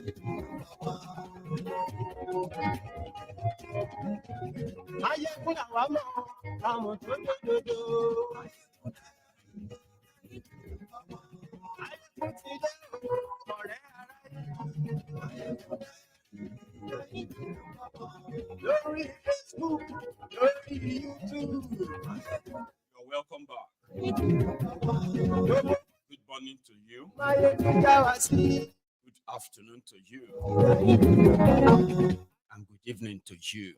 You're welcome back. Good morning to you. Good afternoon to you. And good evening to you.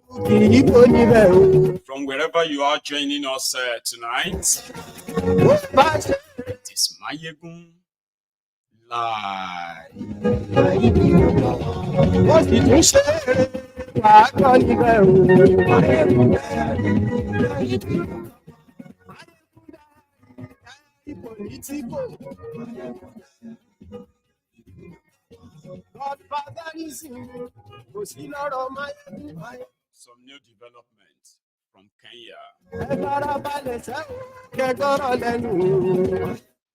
From wherever you are joining us tonight, it is Mayegun Live. Some new developments from Kenya.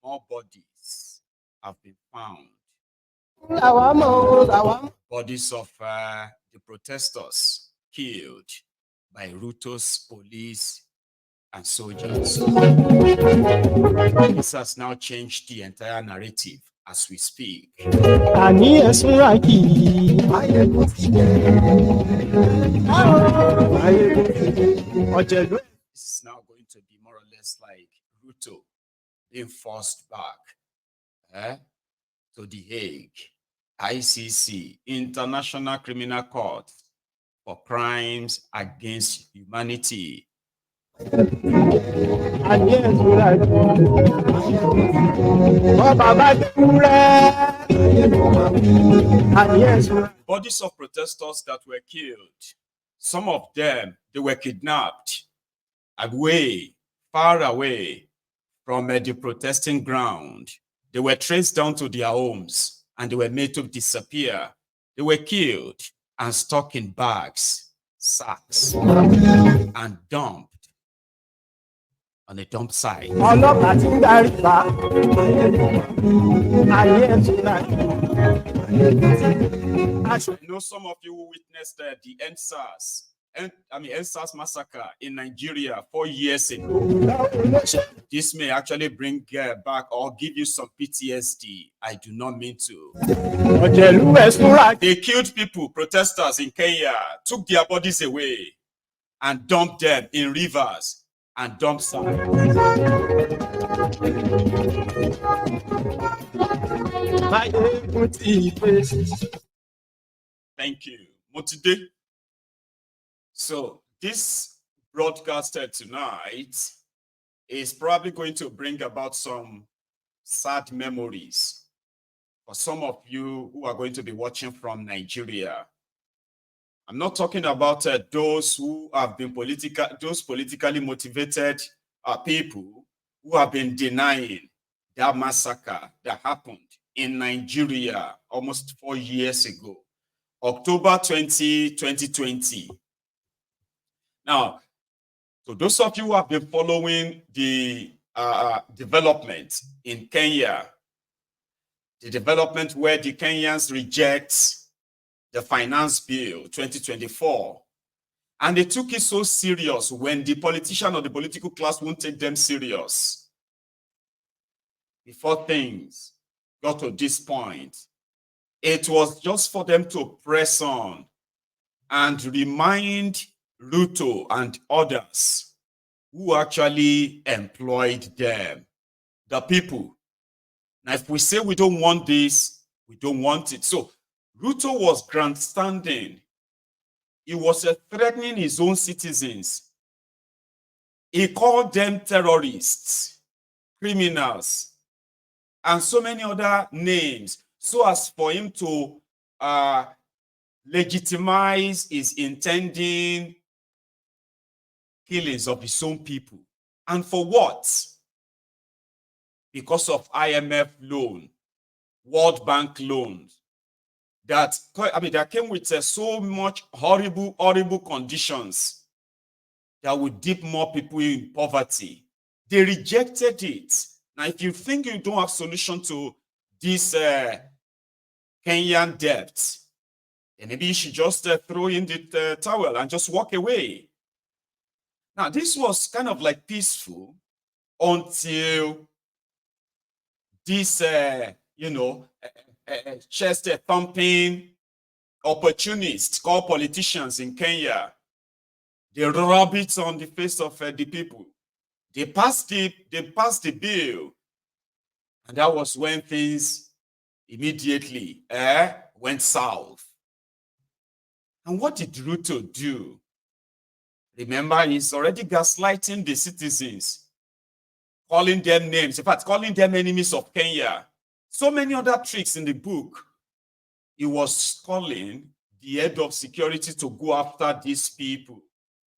More bodies have been found. Bodies of the protesters killed by Ruto's police and soldiers. This has now changed the entire narrative as we speak. This is now going to be more or less like Ruto being forced back to The Hague, ICC, International Criminal Court for crimes against humanity. Bodies of protesters that were killed, some of them, they were kidnapped far away from the protesting ground. They were traced down to their homes and they were made to disappear. They were killed and stuck in bags, sacks, and dumped on a dump site. You know, some of you witnessed the EndSARS massacre in Nigeria 4 years ago. This may actually bring back or give you some PTSD. I do not mean to. They killed people, protesters in Kenya, took their bodies away and dumped them in rivers and dump sites. Thank you. Motide. So this broadcast tonight is probably going to bring about some sad memories for some of you who are going to be watching from Nigeria. I'm not talking about those who have been politically motivated people who have been denying that massacre that happened in Nigeria almost 4 years ago, October 2020. Now, so those of you who have been following the development in Kenya, the development where the Kenyans reject the finance bill 2024, and they took it so serious when the politician or the political class won't take them serious. Before things got to this point, it was just for them to press on and remind Ruto and others who actually employed them, the people. Now, if we say we don't want this, we don't want it. So Ruto was grandstanding. He was threatening his own citizens. He called them terrorists, criminals, and so many other names, so as for him to legitimize his intending killings of his own people. And for what? Because of IMF loan, World Bank loans, that came with so much horrible conditions that would dip more people in poverty. They rejected it. Now, if you think you don't have solution to this Kenyan debt, and maybe you should just throw in the towel and just walk away. Now, this was kind of like peaceful until this, chest thumping opportunists called politicians in Kenya. They rub it on the face of the people. They passed the bill, and that was when things immediately went south. And what did Ruto do? Remember, he's already gaslighting the citizens, calling them names, in fact, calling them enemies of Kenya. So many other tricks in the book. He was calling the head of security to go after these people,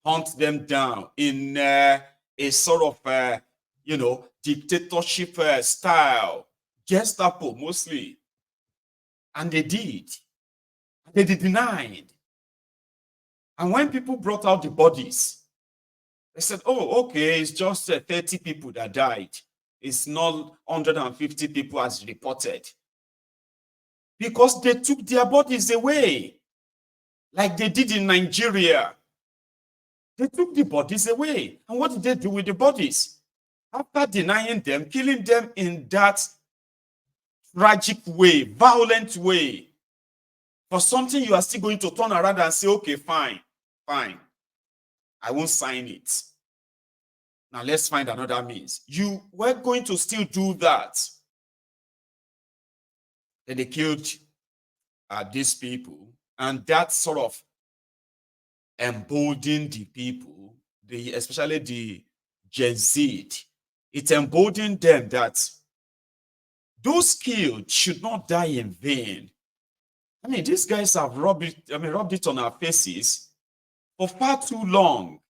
hunt them down in a sort of, dictatorship style, Gestapo mostly. And they did. They denied. And when people brought out the bodies, they said, oh, okay, it's just 30 people that died. It's not 150 people as reported. Because they took their bodies away, like they did in Nigeria. They took the bodies away. And what did they do with the bodies? After denying them, killing them in that tragic way, violent way, for something you are still going to turn around and say, okay, fine, I won't sign it. Now let's find another means. You were going to still do that. Then they killed these people, and that sort of emboldened the people, especially the Gen Z. It emboldened them that those killed should not die in vain. I mean, these guys have rubbed it on our faces for far too long.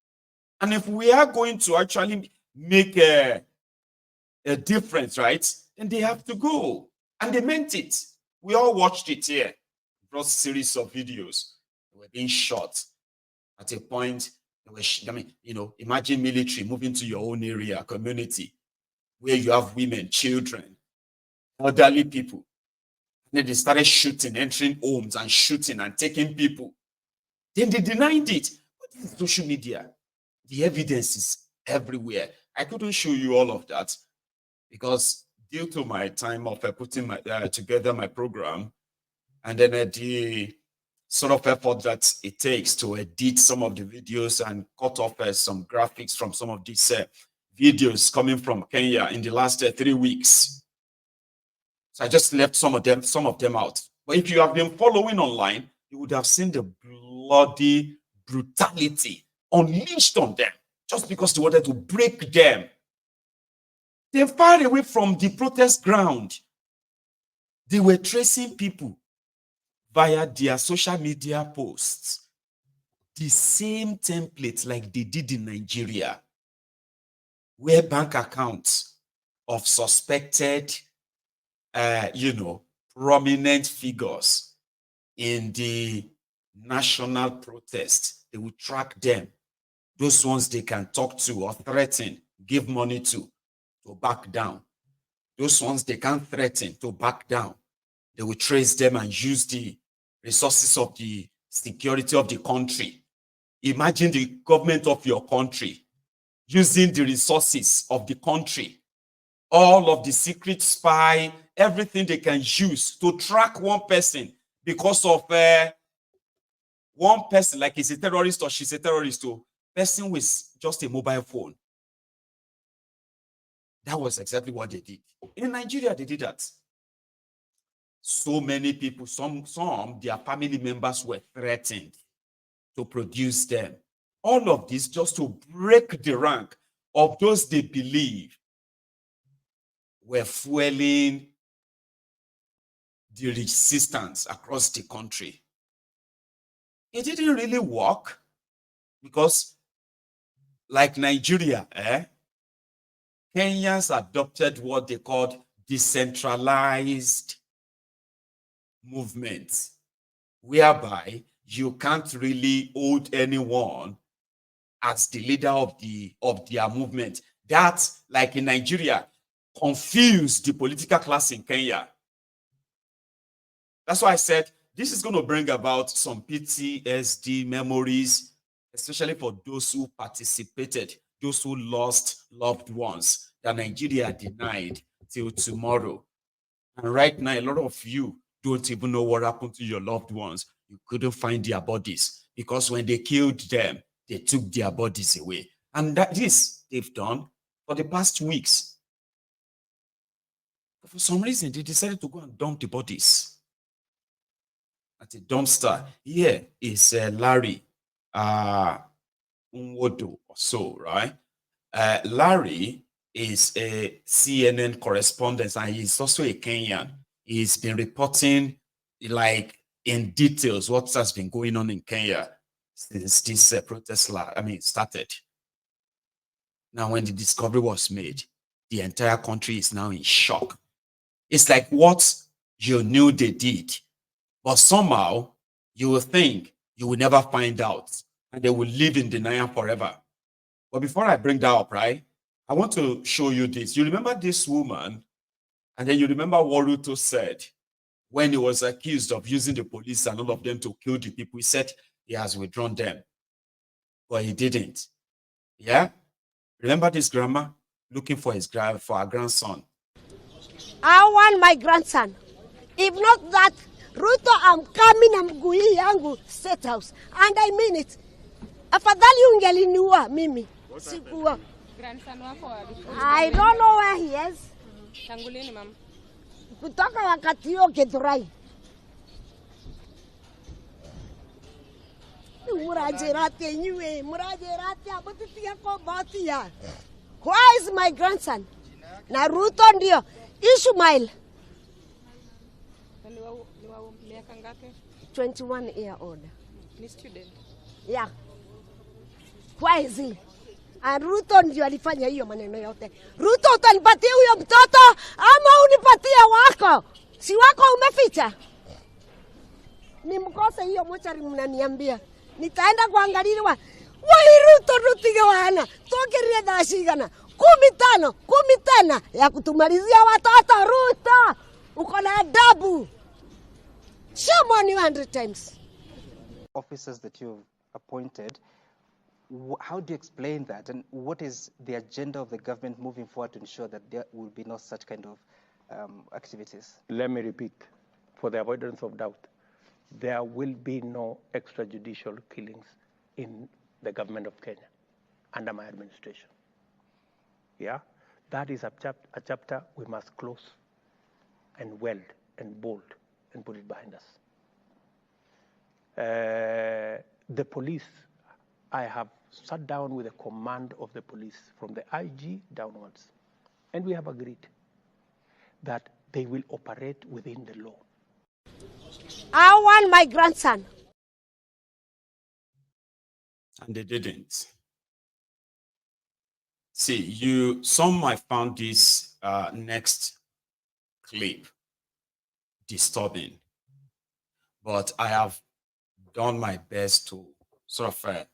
And if we are going to actually make a difference, right, then they have to go. And they meant it. We all watched it here. Brought series of videos. They were being shot. At a point, imagine military moving to your own area, community, where you have women, children, elderly people. And then they started shooting, entering homes and shooting and taking people. Then they denied it. But in social media, the evidence is everywhere. I couldn't show you all of that because due to my time of putting together my program, and then the sort of effort that it takes to edit some of the videos and cut off some graphics from some of these videos coming from Kenya in the last 3 weeks. So I just left some of them out. But if you have been following online, you would have seen the bloody brutality unleashed on them just because they wanted to break them. They fired away from the protest ground. They were tracing people via their social media posts. The same template like they did in Nigeria, where bank accounts of suspected, prominent figures in the national protest, they will track them. Those ones they can talk to or threaten, give money to back down. Those ones they can't threaten to back down. They will trace them and use the resources of the security of the country. Imagine the government of your country using the resources of the country, all of the secret spy, everything they can use to track one person because of one person, like he's a terrorist or she's a terrorist, or person with just a mobile phone. That was exactly what they did. In Nigeria, they did that. So many people, some their family members were threatened to produce them. All of this just to break the rank of those they believe were fueling the resistance across the country. It didn't really work because, like Nigeria, Kenyans adopted what they called decentralized movement, whereby you can't really hold anyone as the leader of their movement. That, like in Nigeria, confused the political class in Kenya. That's why I said this is going to bring about some PTSD memories, especially for those who participated, those who lost loved ones that Nigeria denied till tomorrow. And right now, a lot of you don't even know what happened to your loved ones. You couldn't find their bodies because when they killed them, they took their bodies away. And that is they've done for the past weeks. But for some reason, they decided to go and dump the bodies at a dumpster. Here is Larry Nwodo or so, right? Larry is a CNN correspondent and he's also a Kenyan. He's been reporting like in details what has been going on in Kenya since this protest started. Now, when the discovery was made, the entire country is now in shock. It's like what you knew they did, but somehow you will think you will never find out and they will live in denial forever. But before I bring that up, right, I want to show you this. You remember this woman, and then you remember what Ruto said when he was accused of using the police and all of them to kill the people. He said he has withdrawn them, but he didn't. Yeah? Remember this grandma looking for her grandson? I want my grandson. If not that, Ruto, I'm coming, I'm going yangu state house. And I mean it. Afadhali ungeliniua mimi. Sikuwa. I don't know where he is. Tangulini, mama. Kutoka wakati hiyo Githurai. Murajerate nyue, murajerate abutitia ko batia. Where is my grandson? Na Ruto ndio. Ishmael. 21-year-old. Ni student. Yeah. Why is he? And Ruto ndio alifanya hiyo maneno yote. Ruto, utanipatia huyo mtoto ama unipatia wako? Si wako umeficha? Nimkose hiyo mochari mnaniambia. Nitaenda kuangaliwa. Wai Ruto rutige wana. Tokerie dashigana. 15 ya kutumalizia watoto. Ruto, uko na adabu. Shame on you 100 times. Officers that you've appointed, how do you explain that, and what is the agenda of the government moving forward to ensure that there will be no such kind of activities? Let me repeat, for the avoidance of doubt, there will be no extrajudicial killings in the government of Kenya under my administration. Yeah, that is a chapter we must close and weld and bold and put it behind us. The police, I have sat down with the command of the police from the IG downwards, and we have agreed that they will operate within the law. I want my grandson. And they didn't. See, some might found this next clip disturbing, but I have done my best to sort of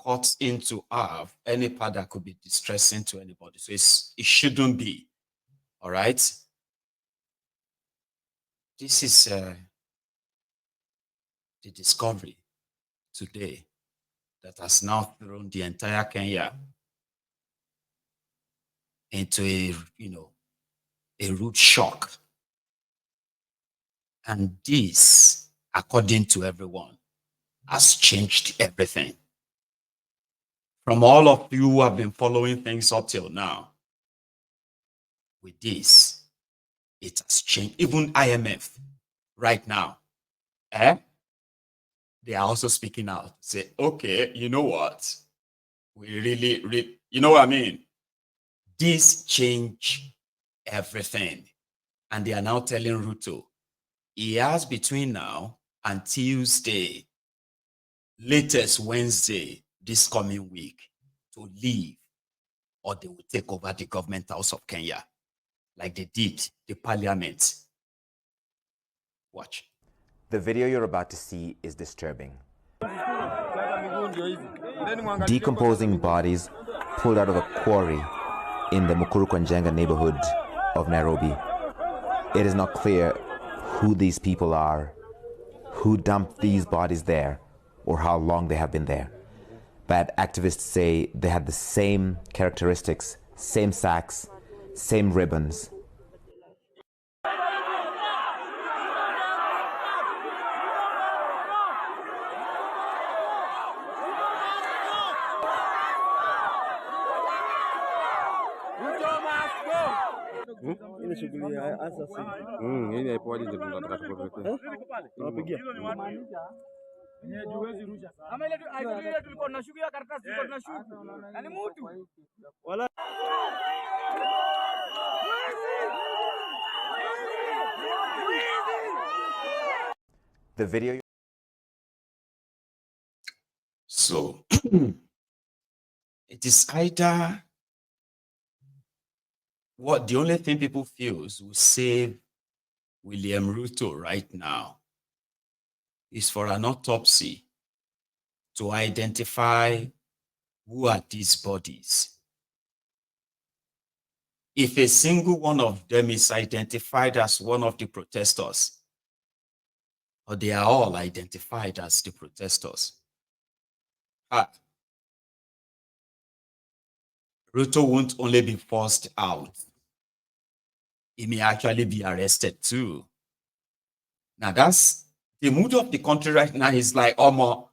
cut into half any part that could be distressing to anybody. So it shouldn't be. All right. This is the discovery today that has now thrown the entire Kenya into a rude shock. And this, according to everyone, has changed everything. From all of you who have been following things up till now, with this, it has changed. Even IMF right now, they are also speaking out. Say, okay, you know what? We really, you know what I mean? This changed everything. And they are now telling Ruto, he has between now and Tuesday, latest Wednesday, this coming week, to leave, or they will take over the government house of Kenya, like they did the parliament. Watch. The video you're about to see is disturbing. Decomposing bodies pulled out of a quarry in the Mukuru Kwanjenga neighborhood of Nairobi. It is not clear who these people are, who dumped these bodies there, or how long they have been there. But activists say they had the same characteristics, same sacks, same ribbons. Ile shughuli ya assassin. Ile ipo aje ndio tunataka tupeleke. Tunapigia. Kama ile tulikuwa tunashukia karatasi tulikuwa tunashuka. Yaani mtu. Wala The video. So it is either what the only thing people feel will save William Ruto right now is for an autopsy to identify who are these bodies. If a single one of them is identified as one of the protesters, or they are all identified as the protesters, Ruto won't only be forced out, he may actually be arrested too. Now that's the mood of the country right now. Is like, how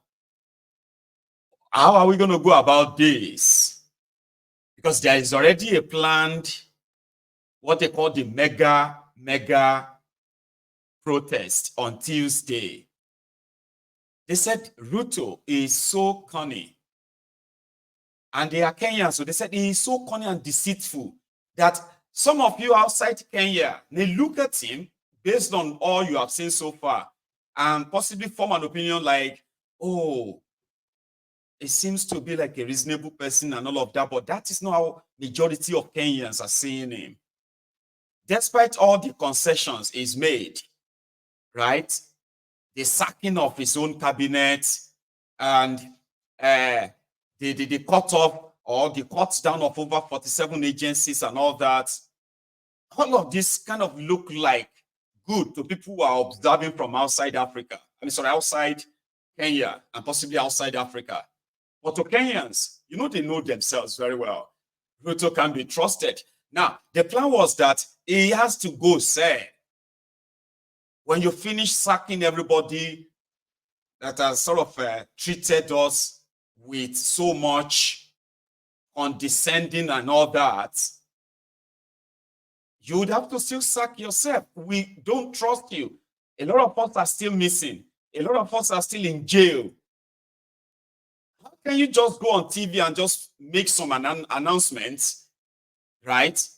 are we going to go about this? Because there is already a planned, what they call the mega protest on Tuesday. They said Ruto is so cunning. And they are Kenyans, so they said he is so cunning and deceitful that some of you outside Kenya, they look at him based on all you have seen so far and possibly form an opinion like, oh, it seems to be like a reasonable person and all of that, but that is not how majority of Kenyans are seeing him. Despite all the concessions he's made, right? The sacking of his own cabinet and the cut off or the cuts down of over 47 agencies and all that. All of this kind of look like good to people who are observing from outside Africa. Outside Kenya and possibly outside Africa. But to Kenyans, they know themselves very well. Ruto can be trusted. Now, the plan was that he has to go say, when you finish sacking everybody that has sort of treated us with so much condescending and all that, you would have to still sack yourself. We don't trust you. A lot of us are still missing. A lot of us are still in jail. How can you just go on TV and just make some announcements, right?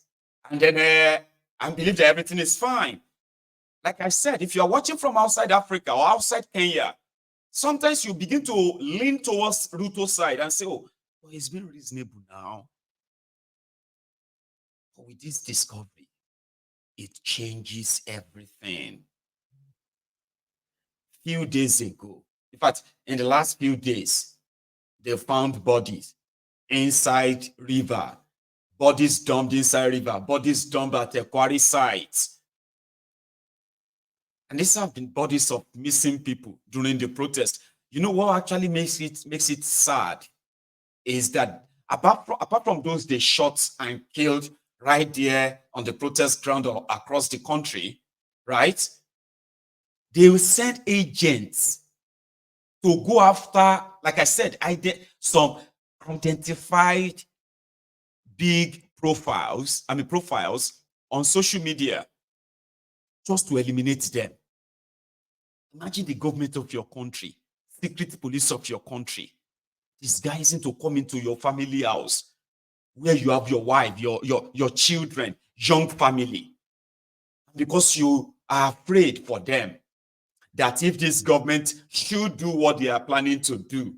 And then and believe that everything is fine? Like I said, if you're watching from outside Africa or outside Kenya, sometimes you begin to lean towards Ruto's side and say, oh, he's been reasonable now. But with this discovery, it changes everything. Few days ago, in fact, in the last few days, they found bodies inside river, bodies dumped inside river, bodies dumped at a quarry site. And these have been bodies of missing people during the protest. You know what actually makes it sad is that apart from those they shot and killed right there on the protest ground or across the country, right? They will send agents to go after, like I said, some identified big profiles on social media just to eliminate them. Imagine the government of your country, secret police of your country, disguising to come into your family house where you have your wife, your children, young family. Because you are afraid for them that if this government should do what they are planning to do,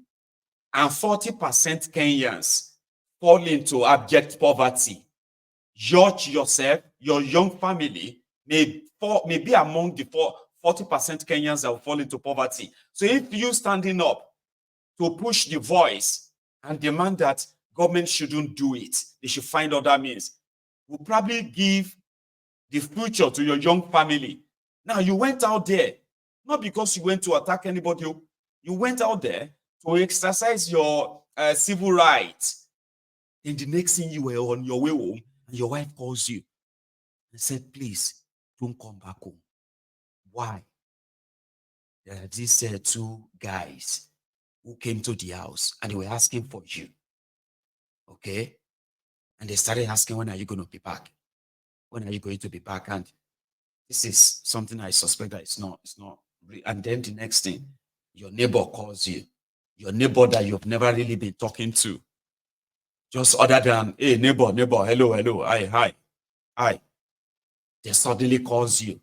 and 40% Kenyans fall into abject poverty, yourself, your young family may be among the 40% Kenyans that will fall into poverty. So if you standing up to push the voice and demand that government shouldn't do it, they should find other means, will probably give the future to your young family. Now, you went out there, not because you went to attack anybody. You went out there to exercise your civil rights. And the next thing, you were on your way home, and your wife calls you and said, please, don't come back home. Why? There are these two guys who came to the house, and they were asking for you. Okay? And they started asking, when are you going to be back? When are you going to be back? And this is something I suspect that it's not. And then the next thing, your neighbor calls you. Your neighbor that you've never really been talking to. Just other than, hey, neighbor, hello, hi. They suddenly calls you.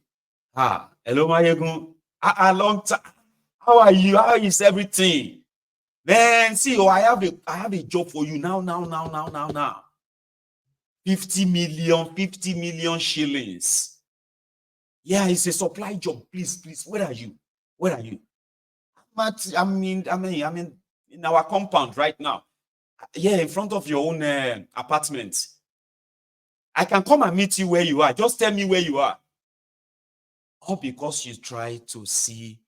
Hello, Mayegun. A long time. How are you? How is everything? Man, see, I have a job for you now. 50 million shillings. Yeah, it's a supply job. Please. Where are you? I'm in our compound right now. Yeah, in front of your own apartment. I can come and meet you where you are. Just tell me where you are. All because you try to see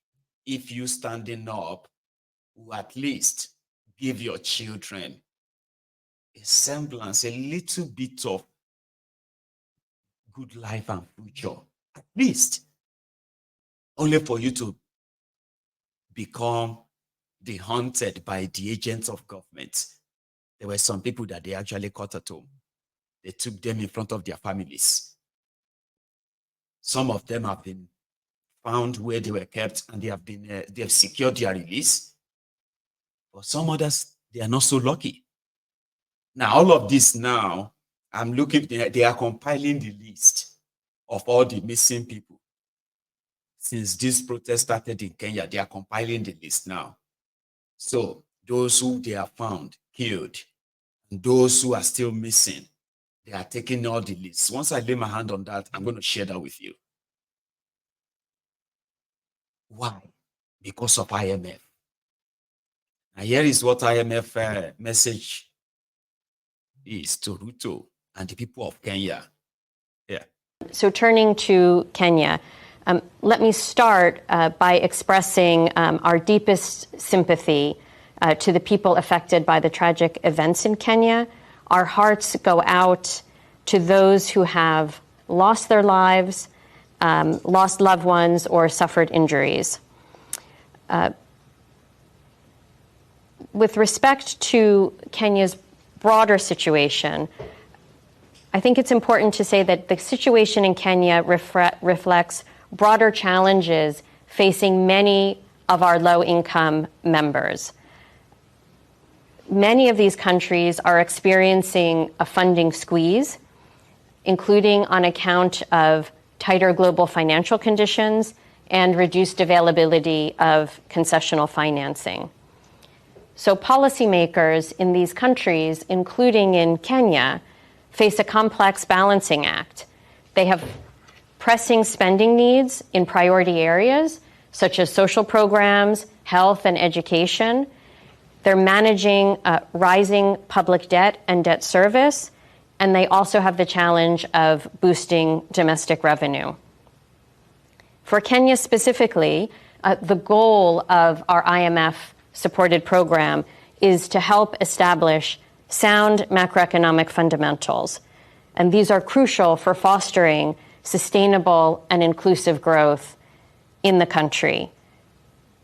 if you standing up will at least give your children a semblance, a little bit of good life and future. At least. Only for you to become the hunted by the agents of government. There were some people that they actually caught at home. They took them in front of their families. Some of them have been found where they were kept, and they have secured their release. But some others, they are not so lucky. Now, all of this now, I'm looking, they are compiling the list of all the missing people. Since this protest started in Kenya, they are compiling the list now. So those who they have found killed, and those who are still missing, they are taking all the lists. Once I lay my hand on that, I'm going to share that with you. Why? Because of IMF. And here is what IMF message is to Ruto and the people of Kenya. Yeah. So turning to Kenya, let me start by expressing our deepest sympathy to the people affected by the tragic events in Kenya. Our hearts go out to those who have lost their lives, lost loved ones, or suffered injuries. With respect to Kenya's broader situation, I think it's important to say that the situation in Kenya reflects broader challenges facing many of our low-income members. Many of these countries are experiencing a funding squeeze, including on account of tighter global financial conditions and reduced availability of concessional financing. So policymakers in these countries, including in Kenya, face a complex balancing act. They have pressing spending needs in priority areas, such as social programs, health, and education. They're managing rising public debt and debt service, and they also have the challenge of boosting domestic revenue. For Kenya specifically, the goal of our IMF-supported program is to help establish sound macroeconomic fundamentals, and these are crucial for fostering sustainable and inclusive growth in the country,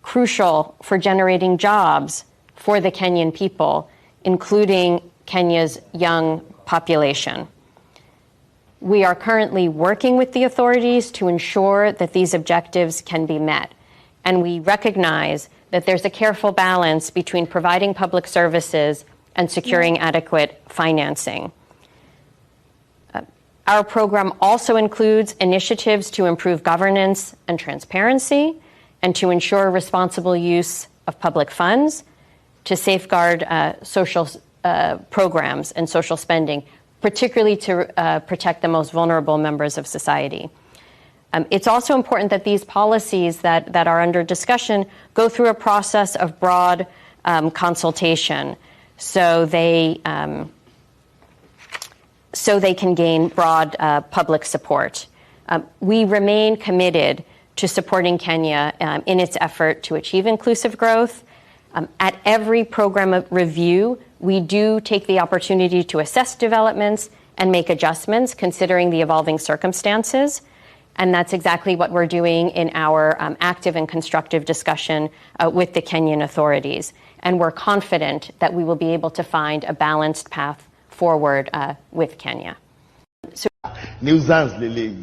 crucial for generating jobs for the Kenyan people, including Kenya's young population. We are currently working with the authorities to ensure that these objectives can be met, and we recognize that there's a careful balance between providing public services and securing adequate financing. Our program also includes initiatives to improve governance and transparency and to ensure responsible use of public funds, to safeguard social programs and social spending, particularly to protect the most vulnerable members of society. It's also important that these policies that are under discussion go through a process of broad consultation so they can gain broad public support. We remain committed to supporting Kenya in its effort to achieve inclusive growth. At every program review, we do take the opportunity to assess developments and make adjustments considering the evolving circumstances. And that's exactly what we're doing in our active and constructive discussion with the Kenyan authorities. And we're confident that we will be able to find a balanced path forward with Kenya. New Zanzibar.